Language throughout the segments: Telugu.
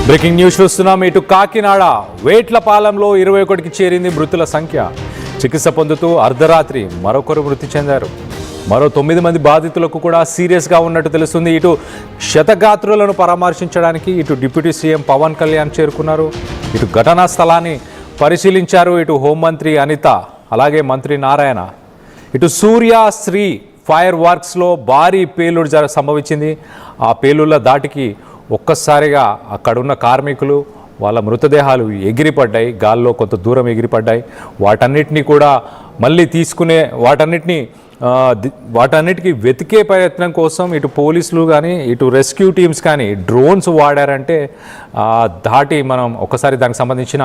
బ్రేకింగ్ న్యూస్ చూస్తున్నాం. ఇటు కాకినాడ వేట్లపాలెంలో 21కి చేరింది మృతుల సంఖ్య. చికిత్స పొందుతూ అర్ధరాత్రి మరొకరు మృతి చెందారు. మరో 9 మంది బాధితులకు కూడా సీరియస్గా ఉన్నట్టు తెలుస్తుంది. ఇటు క్షతగాత్రులను పరామర్శించడానికి ఇటు డిప్యూటీ సీఎం పవన్ కళ్యాణ్ చేరుకున్నారు. ఇటు ఘటనా స్థలాన్ని పరిశీలించారు ఇటు హోంమంత్రి అనిత, అలాగే మంత్రి నారాయణ. ఇటు సూర్య శ్రీ ఫైర్ వర్క్స్లో భారీ పేలుడు సంభవించింది. ఆ పేలుళ్ల దాటికి ఒక్కసారిగా అక్కడున్న కార్మికులు వాళ్ళ మృతదేహాలు ఎగిరిపడ్డాయి, గాల్లో కొంత దూరం ఎగిరిపడ్డాయి. వాటన్నిటినీ కూడా మళ్ళీ తీసుకునే వాటన్నిటికీ వెతికే ప్రయత్నం కోసం ఇటు పోలీసులు కానీ ఇటు రెస్క్యూ టీమ్స్ కానీ డ్రోన్స్ వాడారంటే దాటి మనం ఒకసారి దానికి సంబంధించిన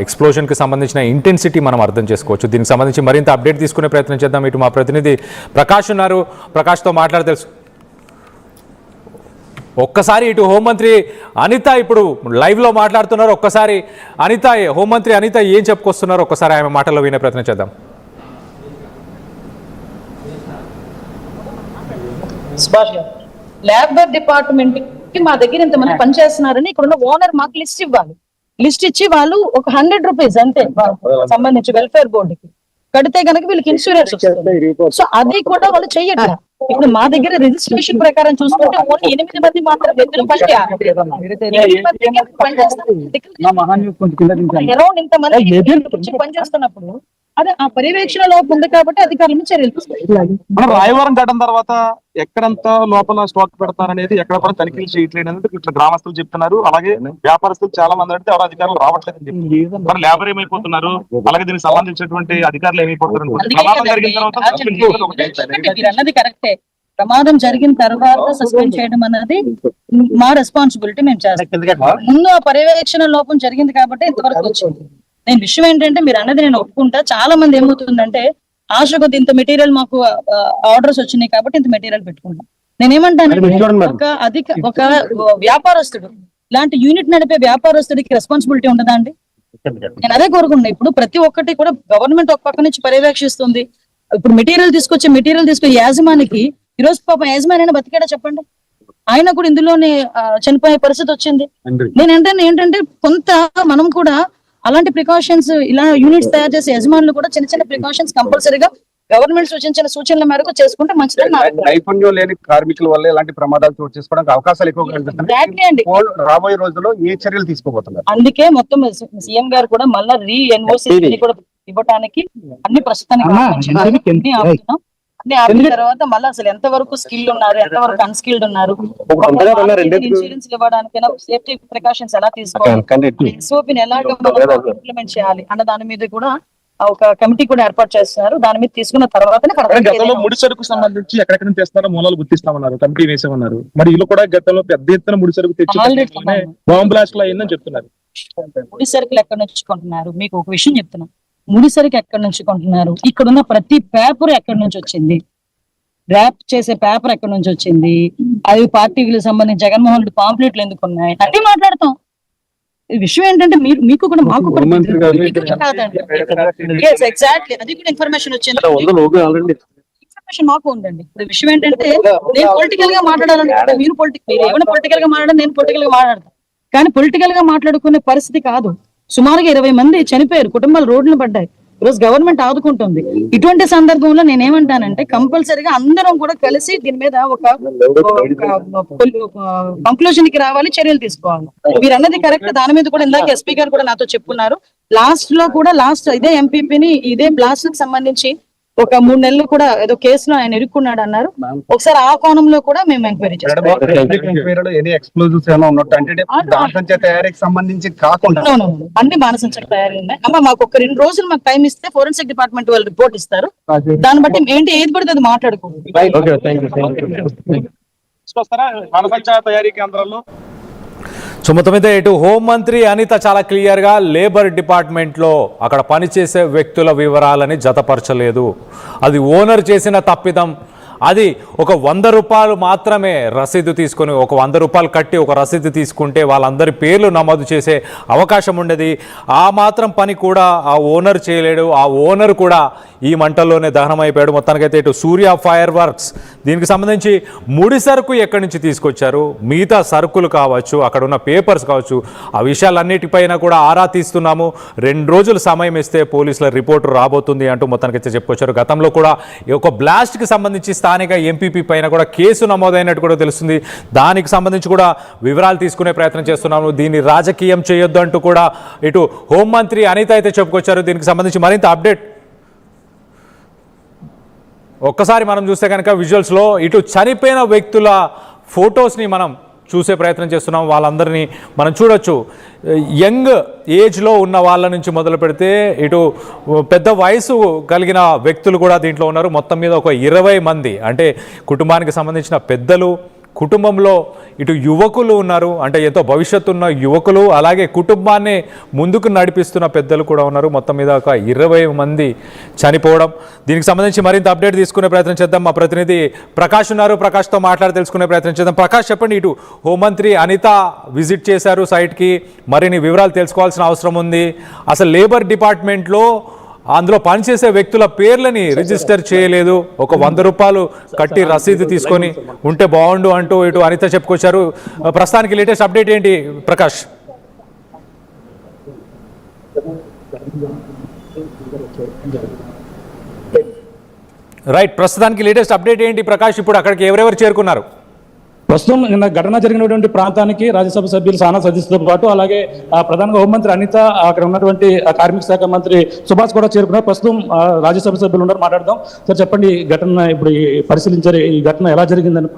ఎక్స్ప్లోజన్కి సంబంధించిన ఇంటెన్సిటీ మనం అర్థం చేసుకోవచ్చు. దీనికి సంబంధించి మరింత అప్డేట్ తీసుకునే ప్రయత్నం చేద్దాం. ఇటు మా ప్రతినిధి ప్రకాష్ ఉన్నారు, ప్రకాష్తో మాట్లాడి తెలుసు. ఒక్కసారి ఇటు హోంమంత్రి అనిత ఇప్పుడు లైవ్లో మాట్లాడుతున్నారు. ఒక్కసారి అనిత, హోంమంత్రి అనిత ఏం చెప్పుకొస్తున్నారు ఒక్కసారి ఆమె మాటల్లో వినే ప్రయత్నం చేద్దాం. లేబర్ డిపార్ట్మెంట్ కి మా దగ్గర ఇంతమంది పనిచేస్తున్నారని ఇక్కడ ఉన్న ఓనర్ మాకు లిస్ట్ ఇవ్వాలి. లిస్ట్ ఇచ్చి వాళ్ళు ఒక 100 రూపీస్ అంతే సంబంధించి వెల్ఫేర్ బోర్డుకి కడితే కనుక వీళ్ళకి ఇన్సూరెన్స్ వస్తుంది. సో అది కూడా వాళ్ళు చెయ్యట్లా. ఇప్పుడు మా దగ్గర రిజిస్ట్రేషన్ ప్రకారం చూసుకుంటే ఓన్లీ 8 మంది మాత్రం అరౌండ్ ఇంతమంది పనిచేస్తున్నప్పుడు అదే ఆ పర్యవేక్షణ లోపం ఉంది కాబట్టి అధికారులను చర్యలు తీసుకుంటారు. మనం రాయవరం ఘటన తర్వాత ఎక్కడంతా లోపల స్టాక్ పెడతారనేది ఎక్కడ కూడా తనిఖీలు చేయట్లేదు అనేది ఇట్లా గ్రామస్తులు చెప్తున్నారు. అలాగే వ్యాపారస్తులు చాలా మంది అంటే ఎవరు అధికారులు రావట్లేదు. మరి లేబర్ ఏమైపోతున్నారు, అలాగే దీనికి సంబంధించినటువంటి అధికారులు ఏమైపోతున్నారు. మీరు అన్నది కరెక్టే. ప్రమాదం జరిగిన తర్వాత సస్పెండ్ చేయడం అన్నది మా రెస్పాన్సిబిలిటీ, మేము చేస్తాం. ముందు ఆ పర్యవేక్షణ లోపం జరిగింది కాబట్టి ఇంతవరకు వచ్చింది. నేను విషయం ఏంటంటే మీరు అన్నది నేను ఒప్పుకుంటా. చాలా మంది ఏమవుతుందంటే ఆశ కొద్ది ఇంత మెటీరియల్ మాకు ఆర్డర్స్ వచ్చినాయి కాబట్టి ఇంత మెటీరియల్ పెట్టుకుంటాం. నేనేమంటాను, ఒక వ్యాపారస్తుడు ఇలాంటి యూనిట్ నడిపే వ్యాపారస్తుడికి రెస్పాన్సిబిలిటీ ఉండదా అండి? నేను అదే కోరుకుంటున్నా. ఇప్పుడు ప్రతి ఒక్కటి కూడా గవర్నమెంట్ ఒక పక్క నుంచి పర్యవేక్షిస్తుంది. ఇప్పుడు మెటీరియల్ తీసుకొచ్చే యాజమానికి ఈ రోజు పాపం యాజమాని బతికాడా చెప్పండి? ఆయన కూడా ఇందులోనే చనిపోయే పరిస్థితి వచ్చింది. ఏంటంటే కొంత మనం కూడా అలాంటి ప్రికాషన్స్, ఇలా యూనిట్స్ తయారు చేసే యజమానులు కూడా చిన్న చిన్న ప్రికాషన్స్ కంపల్సరీగా గవర్నమెంట్ సూచించిన సూచనల మేరకు చేసుకుంటే మంచిదని. నైపుణ్యం లేని కార్మికుల వల్ల ఇలాంటి ప్రమాదాలు చోటు చేసుకోవడానికి అవకాశాలు ఎక్కువ. రాబోయే రోజుల్లో ఏ చర్యలు తీసుకోబోతున్నారు? అందుకే మొత్తం సీఎం గారు కూడా మళ్ళా రీఎన్ఓసి కూడా ఇవ్వడానికి అన్ని ప్రస్తుతానికి ఆపుతున్నాం. ఆపిన తర్వాత మళ్ళీ అసలు ఎంత వరకు స్కిల్ ఉన్నారు, ఎంత వరకు అన్స్కిల్డ్ ఉన్నారు, ఇన్సూరెన్స్ ఇవ్వడానికైనా సేఫ్టీ ప్రికాషన్స్ ఎలా తీసుకోవాలి, ఎస్ఓపిని ఎలా ఇంప్లిమెంట్ చేయాలి అన్న దాని మీద కూడా ఒక కమిటీ కూడా ఏర్పాటు చేస్తున్నారు. దాని మీద తీసుకున్న తర్వాత ముడి సరుకు సంబంధించి ఎక్కడెక్కడ తెస్తారో మూలాలు గుర్తిస్తామన్నారు, కమిటీ వేసామన్నారు. మరి వీళ్ళు కూడా గతంలో పెద్ద ఎత్తున ముడి సరుకు తెచ్చి బాంబ్ బ్లాస్ట్ అయిందని చెప్తున్నారు. ముడి సరుకులు ఎక్కడ నుంచి కొంటున్నారు? మీకు ఒక విషయం చెప్తున్నాను. ముడి సరుకు ఎక్కడి నుంచి కొంటున్నారు? ఇక్కడున్న ప్రతి పేపర్ ఎక్కడి నుంచి వచ్చింది, ర్యాప్ చేసే పేపర్ ఎక్కడి నుంచి వచ్చింది, అవి పార్టీలకు సంబంధించి జగన్మోహన్ రెడ్డి పాంప్లెట్లు ఎందుకు ఉన్నాయి అన్నీ మాట్లాడతాం. విషయం ఏంటంటే మీకు కూడా మాకు కూడా ఎగ్జాక్ట్లీ అది కూడా ఇన్ఫర్మేషన్ వచ్చింది. ఇన్ఫర్మేషన్ మాకు ఉందండి. ఇప్పుడు విషయం ఏంటంటే నేను పొలిటికల్ గా మాట్లాడాలంటే మీరు ఏమైనా పొలిటికల్ గా మాట్లాడాలి, నేను పొలిటికల్ గా మాట్లాడతాను. కానీ పొలిటికల్ గా మాట్లాడుకునే పరిస్థితి కాదు. సుమారుగా 20 మంది చనిపోయారు, కుటుంబాలు రోడ్లు పడ్డాయి. ఈరోజు గవర్నమెంట్ ఆదుకుంటుంది. ఇటువంటి సందర్భంలో నేనేమంటానంటే కంపల్సరీగా అందరం కూడా కలిసి దీని మీద ఒక కంక్లూజన్ కి రావాలి, చర్యలు తీసుకోవాలి. మీరు అన్నది కరెక్ట్. దాని మీద కూడా ఇందాక ఎస్పీ గారు కూడా నాతో చెప్పున్నారు. లాస్ట్ ఇదే ఎంపీపీని ఇదే బ్లాస్ట్ కి సంబంధించి ఒక 3 నెలలు కూడా ఏదో కేసులో ఆయన ఇరుక్కున్నాడు అన్నారు. ఒకసారి ఆ కోణంలో కూడా మేము ఎంక్వైరీ చేస్తాం. అన్ని బాణసంచ తయారీ ఉన్నాయి. అమ్మ మాకు ఒక 2 రోజులు మాకు టైం ఇస్తే ఫోరెన్సిక్ డిపార్ట్మెంట్ వాళ్ళు రిపోర్ట్ ఇస్తారు. దాన్ని బట్టి ఏంటి ఏది పడితే అది మాట్లాడుకోండి. సో మొత్తం మీద ఇటు హోంమంత్రి అనిత చాలా క్లియర్గా లేబర్ డిపార్ట్మెంట్లో అక్కడ పనిచేసే వ్యక్తుల వివరాలని జతపరచలేదు. అది ఓనర్ చేసిన తప్పిదం అది ఒక 100 రూపాయలు మాత్రమే రసీదు తీసుకొని, ఒక 100 రూపాయలు కట్టి ఒక రసీదు తీసుకుంటే వాళ్ళందరి పేర్లు నమోదు చేసే అవకాశం ఉండేది. ఆ మాత్రం పని కూడా ఆ ఓనర్ చేయలేడు. ఆ ఓనర్ కూడా ఈ మంటల్లోనే దహనమైపోయాడు. మొత్తానికైతే ఇటు సూర్య ఫైర్ వర్క్స్ దీనికి సంబంధించి ముడి సరుకు ఎక్కడి నుంచి తీసుకొచ్చారు, మిగతా సరుకులు కావచ్చు, అక్కడ ఉన్న పేపర్స్ కావచ్చు, ఆ విషయాలన్నిటిపైన కూడా ఆరా తీస్తున్నాము. 2 రోజులు సమయం ఇస్తే పోలీసుల రిపోర్టు రాబోతుంది అంటూ మొత్తానికైతే చెప్పుకొచ్చారు. గతంలో కూడా ఈ ఒక బ్లాస్ట్కి సంబంధించి స్థానిక ఎంపీపీ పైన కూడా కేసు నమోదైనట్టు కూడా తెలుస్తుంది. దానికి సంబంధించి కూడా వివరాలు తీసుకునే ప్రయత్నం చేస్తున్నాము. దీన్ని రాజకీయం చేయొద్దు అంటూ కూడా ఇటు హోంమంత్రి అనిత అయితే చెప్పుకొచ్చారు. దీనికి సంబంధించి మరింత అప్డేట్ ఒక్కసారి మనం చూస్తే కనుక విజువల్స్లో ఇటు చనిపోయిన వ్యక్తుల ఫొటోస్ని మనం చూసే ప్రయత్నం చేస్తున్నాం. వాళ్ళందరినీ మనం చూడొచ్చు. యంగ్ ఏజ్లో ఉన్న వాళ్ళ నుంచి మొదలు పెడితే ఇటు పెద్ద వయసు కలిగిన వ్యక్తులు కూడా దీంట్లో ఉన్నారు. మొత్తం మీద ఒక 20 మంది, అంటే కుటుంబానికి సంబంధించిన పెద్దలు, కుటుంబంలో ఇటు యువకులు ఉన్నారు, అంటే ఎంతో భవిష్యత్తు ఉన్న యువకులు, అలాగే కుటుంబాన్ని ముందుకు నడిపిస్తున్న పెద్దలు కూడా ఉన్నారు. మొత్తం మీద ఒక 20 మంది చనిపోవడం. దీనికి సంబంధించి మరింత అప్డేట్ తీసుకునే ప్రయత్నం చేద్దాం. మా ప్రతినిధి ప్రకాష్ ఉన్నారు, ప్రకాష్తో మాట్లాడి తెలుసుకునే ప్రయత్నం చేద్దాం. ప్రకాష్, చెప్పండి, ఇటు హోంమంత్రి అనిత విజిట్ చేశారు సైట్కి, మరిన్ని వివరాలు తెలుసుకోవాల్సిన అవసరం ఉంది. అసలు లేబర్ డిపార్ట్మెంట్లో అందులో పనిచేసే వ్యక్తుల పేర్లని రిజిస్టర్ చేయలేదు, ఒక 100 రూపాయలు కట్టి రసీదు తీసుకొని ఉంటే బాగుండు అంటూ ఇటు అనిత చెప్పుకొచ్చారు. ప్రస్తుతానికి లేటెస్ట్ అప్డేట్ ఏంటి ప్రకాష్? రైట్, ప్రస్తుతానికి లేటెస్ట్ అప్డేట్ ఏంటి ప్రకాష్? ఇప్పుడు అక్కడికి ఎవరెవరు చేరుకున్నారు? ప్రస్తుతం నిన్న ఘటన జరిగినటువంటి ప్రాంతానికి రాజ్యసభ సభ్యులు సానా సతీష్తో పాటు అలాగే ప్రధానంగా హోంమంత్రి అనిత, అక్కడ ఉన్నటువంటి కార్మిక శాఖ మంత్రి సుభాష్ కూడా చేరుకున్నారు. ప్రస్తుతం రాజ్యసభ సభ్యులు ఉన్నారు, మాట్లాడదాం. సార్ చెప్పండి, ఘటన ఇప్పుడు పరిశీలించారు, ఈ ఘటన ఎలా జరిగిందని?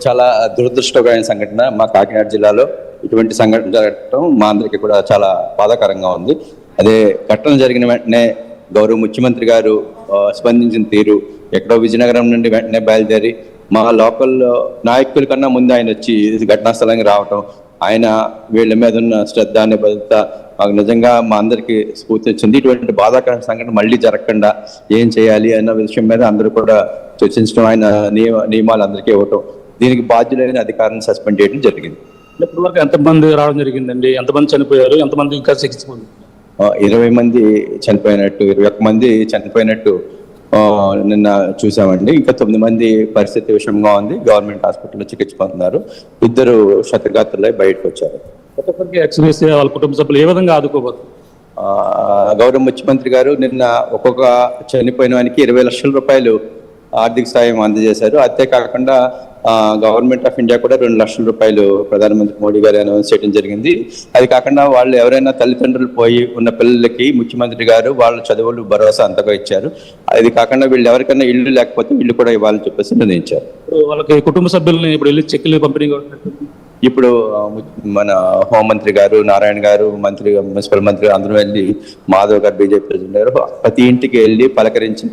చాలా దురదృష్టకరమైన సంఘటన. మా కాకినాడ జిల్లాలో ఇటువంటి సంఘటన జరగడం మా అందరికీ కూడా చాలా బాధాకరంగా ఉంది. అదే ఘటన జరిగిన వెంటనే గౌరవ ముఖ్యమంత్రి గారు స్పందించిన తీరు, ఎక్కడో విజయనగరం నుండి వెంటనే బయలుదేరి మా లోకల్ నాయకుల కన్నా ముందు ఆయన వచ్చి ఘటనా స్థలానికి రావటం, ఆయన వీళ్ళ మీద ఉన్న శ్రద్ధ నిబద్ధత మాకు నిజంగా మా అందరికీ స్ఫూర్తి వచ్చింది. ఇటువంటి బాధాకరమైన సంఘటన మళ్ళీ జరగకుండా ఏం చేయాలి అన్న విషయం మీద అందరూ కూడా చర్చించడం, ఆయన నియమాలు అందరికీ ఇవ్వటం, దీనికి బాధ్యులైన అధికారులను సస్పెండ్ చేయడం జరిగింది. ఇప్పటి వరకు ఎంతమంది రావడం జరిగిందండి? ఎంతమంది చనిపోయారు? ఎంతమంది ఇంకా చికిత్స పొందారు? 20 మంది చనిపోయినట్టు, 21 మంది చనిపోయినట్టు నిన్న చూసామండి. ఇంకా 9 మంది పరిస్థితి విషమంగా ఉంది, గవర్నమెంట్ హాస్పిటల్లో చికిత్స పొందుతున్నారు. 2 క్షతగాత్రులై బయటకు వచ్చారు. ఎక్స్‌రేస్ వాళ్ళ కుటుంబ సభ్యులు ఏ విధంగా ఆదుకోబోతున్నారు? గౌరవ ముఖ్యమంత్రి గారు నిన్న ఒక్కొక్క చనిపోయిన వానికి 20 లక్షల రూపాయలు ఆర్థిక సాయం అందజేశారు. అంతేకాకుండా గవర్నమెంట్ ఆఫ్ ఇండియా కూడా 2 లక్షల రూపాయలు ప్రధానమంత్రి మోడీ గారు అనౌన్స్ చేయడం జరిగింది. అది కాకుండా వాళ్ళు ఎవరైనా తల్లిదండ్రులు పోయి ఉన్న పిల్లలకి ముఖ్యమంత్రి గారు వాళ్ళ చదువులు భరోసా అంతగా ఇచ్చారు. అది కాకుండా వీళ్ళు ఎవరికైనా ఇల్లు లేకపోతే ఇల్లు కూడా ఇవ్వాలని చెప్పేసి నిర్ణయించారు. వాళ్ళకి కుటుంబ సభ్యుల్ని ఇప్పుడు వెళ్ళి చెక్కులు పంపిణీ ఇప్పుడు మన హోంమంత్రి గారు, నారాయణ గారు, మంత్రి, మున్సిపల్ మంత్రి అందరూ వెళ్ళి, మాధవ్ గారు బీజేపీ ప్రెసిడెంట్ గారు ప్రతి ఇంటికి వెళ్ళి పలకరించి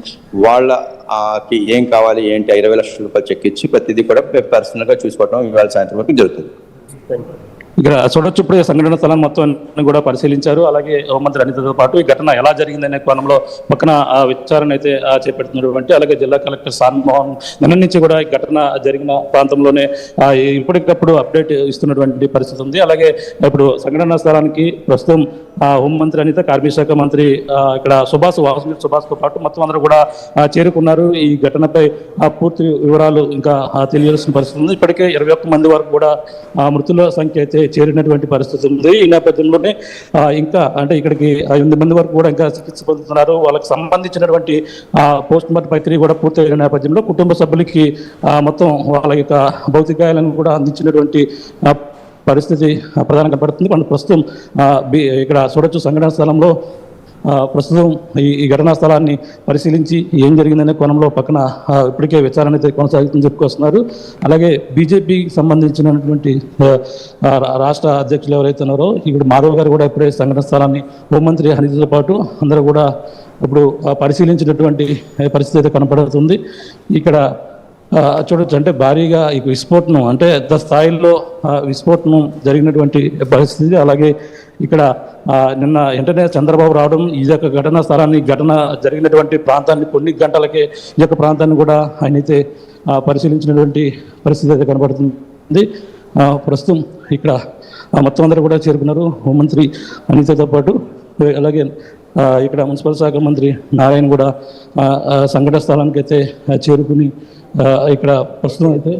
వాళ్ళకి ఏం కావాలి ఏంటి 20 లక్షల రూపాయలు చెక్ ఇచ్చి ప్రతిదీ కూడా పర్సనల్ గా చూసుకోవడం ఇవాళ సాయంత్రం వరకు జరుగుతుంది. ఇక్కడ చూడొచ్చు, ఇప్పుడు సంఘటన స్థలం మొత్తం కూడా పరిశీలించారు. అలాగే హోంమంత్రి అనితతో పాటు ఈ ఘటన ఎలా జరిగిందనే కోణంలో పక్కన విచారణ అయితే చేపడుతున్నటువంటి, అలాగే జిల్లా కలెక్టర్ సాన్మోహన్ నిన్న నుంచి కూడా ఈ ఘటన జరిగిన ప్రాంతంలోనే ఇప్పటికప్పుడు అప్డేట్ ఇస్తున్నటువంటి పరిస్థితి ఉంది. అలాగే ఇప్పుడు సంఘటన స్థలానికి ప్రస్తుతం హోంమంత్రి అనిత, కార్మిక శాఖ మంత్రి ఇక్కడ సుభాష్తో పాటు మొత్తం అందరూ కూడా చేరుకున్నారు. ఈ ఘటనపై పూర్తి వివరాలు ఇంకా తెలియాల్సిన పరిస్థితి ఉంది. ఇప్పటికే 21 మంది వరకు కూడా మృతుల సంఖ్య అయితే చేరినటువంటి పరిస్థితి ఉంది. ఈ నేపథ్యంలోనే ఇంకా అంటే ఇక్కడికి 8 మంది వరకు కూడా ఇంకా చికిత్స పొందుతున్నారు. వాళ్ళకి సంబంధించినటువంటి పోస్ట్ మార్టం ప్రక్రియ కూడా పూర్తయిన నేపథ్యంలో కుటుంబ సభ్యులకి మొత్తం వాళ్ళ యొక్క భౌతికాయాలను కూడా అందించినటువంటి పరిస్థితి ప్రధానంగా కనపడుతుంది. మనం ప్రస్తుతం ఇక్కడ చూడొచ్చు, సంఘటన స్థలంలో ప్రస్తుతం ఈ ఘటనా స్థలాన్ని పరిశీలించి ఏం జరిగిందనే కోణంలో పక్కన ఇప్పటికే విచారణ అయితే కొనసాగుతుందని చెప్పుకొస్తున్నారు. అలాగే బీజేపీకి సంబంధించినటువంటి రాష్ట్ర అధ్యక్షులు ఎవరైతే ఉన్నారో ఇప్పుడు మాధవ్ గారు కూడా ఇప్పుడే సంఘటన స్థలాన్ని హోంమంత్రి అనితతో పాటు అందరూ కూడా ఇప్పుడు పరిశీలించినటువంటి పరిస్థితి అయితే కనపడుతుంది. ఇక్కడ చూడొచ్చు. అంటే భారీగా ఈ విస్ఫోటనం అంటే పెద్ద స్థాయిలో విస్ఫోటనం జరిగినటువంటి పరిస్థితి. అలాగే ఇక్కడ నిన్న వెంటనే చంద్రబాబు రావడం, ఈ యొక్క ఘటనా స్థలాన్ని, ఘటన జరిగినటువంటి ప్రాంతాన్ని కొన్ని గంటలకే ఈ యొక్క ప్రాంతాన్ని కూడా ఆయన అయితే పరిశీలించినటువంటి పరిస్థితి అయితే కనబడుతుంది. ప్రస్తుతం ఇక్కడ మొత్తం అందరూ కూడా చేరుకున్నారు, హోంమంత్రి అనితతో పాటు. అలాగే ఇక్కడ మున్సిపల్ శాఖ మంత్రి నారాయణ కూడా సంఘటన స్థలానికి అయితే చేరుకుని ఇక్కడ ప్రస్తుతం అయితే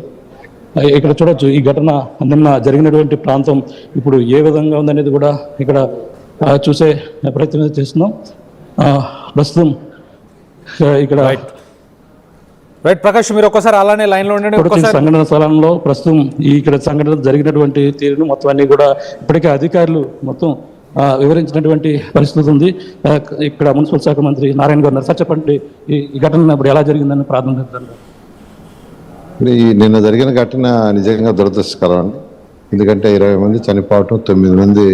ఇక్కడ చూడొచ్చు ఈ ఘటన నిన్న జరిగినటువంటి ప్రాంతం ఇప్పుడు ఏ విధంగా ఉందనేది కూడా ఇక్కడ చూసే ప్రయత్నం చేస్తున్నాం. ప్రస్తుతం ఇక్కడ రైట్ ప్రకాష్, మీరు ఒక్కసారి అలానే లైన్ లో ఉండండి. సంఘటన స్థలంలో ప్రస్తుతం ఇక్కడ సంఘటన జరిగినటువంటి తీరును మొత్తం అన్ని కూడా ఇప్పటికే అధికారులు మొత్తం వివరించినటువంటి పరిస్థితి ఉంది. ఇక్కడ మున్సిపల్ శాఖ మంత్రి నారాయణ గారు ఉన్నారు. సార్ చెప్పండి, ఈ ఘటన ఇప్పుడు ఎలా జరిగిందని ప్రారంభించారు. నిన్న జరిగిన ఘటన నిజంగా దురదృష్టకరం అండి. ఎందుకంటే 20 మంది చనిపోవటం, 9 మంది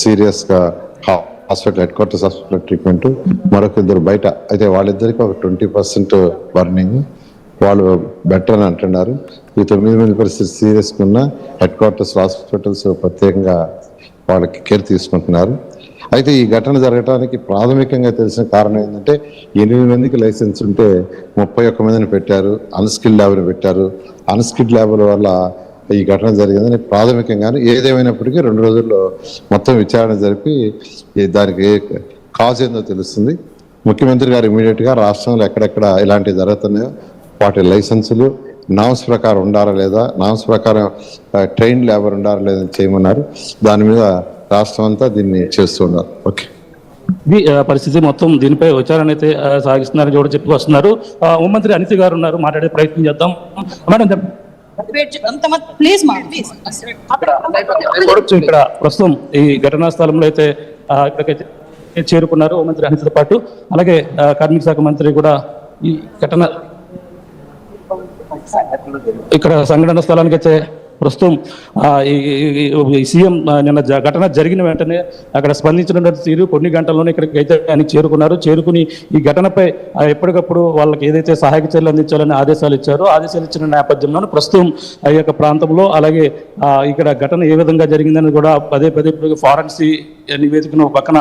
సీరియస్గా hospital, head quarters hospital treatment, మరొక 2 బయట. అయితే వాళ్ళిద్దరికి ఒక 20% బర్నింగ్, వాళ్ళు బెటర్ అని అంటున్నారు. ఈ 9 మంది పరిస్థితి సీరియస్గా ఉన్న హెడ్ క్వార్టర్స్ హాస్పిటల్స్ ప్రత్యేకంగా వాళ్ళకి కేర్ తీసుకుంటున్నారు. అయితే ఈ ఘటన జరగడానికి ప్రాథమికంగా తెలిసిన కారణం ఏంటంటే 8 మందికి లైసెన్స్ ఉంటే 31 మందిని పెట్టారు, అన్స్కిల్డ్ ల్యాబ్ని పెట్టారు. అన్స్కిల్డ్ ల్యాబ్ల వల్ల ఈ ఘటన జరిగిందని ప్రాథమికంగానే. ఏదేమైనప్పటికీ 2 రోజుల్లో మొత్తం విచారణ జరిపి దానికి కాజ్ ఏందో తెలుస్తుంది. ముఖ్యమంత్రి గారు ఇమీడియట్గా రాష్ట్రంలో ఎక్కడెక్కడ ఇలాంటివి జరుగుతున్నాయో వాటి లైసెన్సులు నామ్స్ ప్రకారం ఉండాలా లేదా, నామ్స్ ప్రకారం ట్రైన్ లేబర్ ఉండాలా లేదని చేయమన్నారు. దాని మీద రాష్ట్రం అంతా దీన్ని చేస్తున్నారు. ఓకే, ఇది పరిస్థితి. మొత్తం దీనిపై విచారణ అయితే సాగిస్తున్నారని కూడా చెప్పి వస్తున్నారు. హోంమంత్రి అనిత గారు ఉన్నారు, మాట్లాడే ప్రయత్నం చేద్దాం. మేడం ప్లీజ్ చూడొచ్చు ఇక్కడ ప్రస్తుతం ఈ ఘటనా స్థలంలో అయితే ఇక్కడికైతే చేరుకున్నారు హోంమంత్రి అనితతో పాటు. అలాగే కార్మిక శాఖ మంత్రి కూడా ఈ ఘటన ఇక్కడ సంఘటన స్థలానికి అయితే ప్రస్తుతం ఈ సీఎం నిన్న ఘటన జరిగిన వెంటనే అక్కడ స్పందించినటువంటి తీరు కొన్ని గంటల్లోనే ఇక్కడికి అయితే ఆయన చేరుకున్నారు. చేరుకుని ఈ ఘటనపై ఎప్పటికప్పుడు వాళ్ళకి ఏదైతే సహాయక చర్యలు అందించాలని ఆదేశాలు ఇచ్చారో, ఆదేశాలు ఇచ్చిన నేపథ్యంలో ప్రస్తుతం ఈ యొక్క ప్రాంతంలో, అలాగే ఇక్కడ ఘటన ఏ విధంగా జరిగిందని కూడా పదే పదే ఫారెన్సిక్ నివేదికను ఒక పక్కన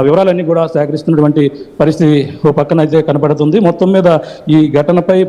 వివరాలన్నీ కూడా సేకరిస్తున్నటువంటి పరిస్థితి ఒక పక్కన అయితే కనబడుతుంది. మొత్తం మీద ఈ ఘటనపై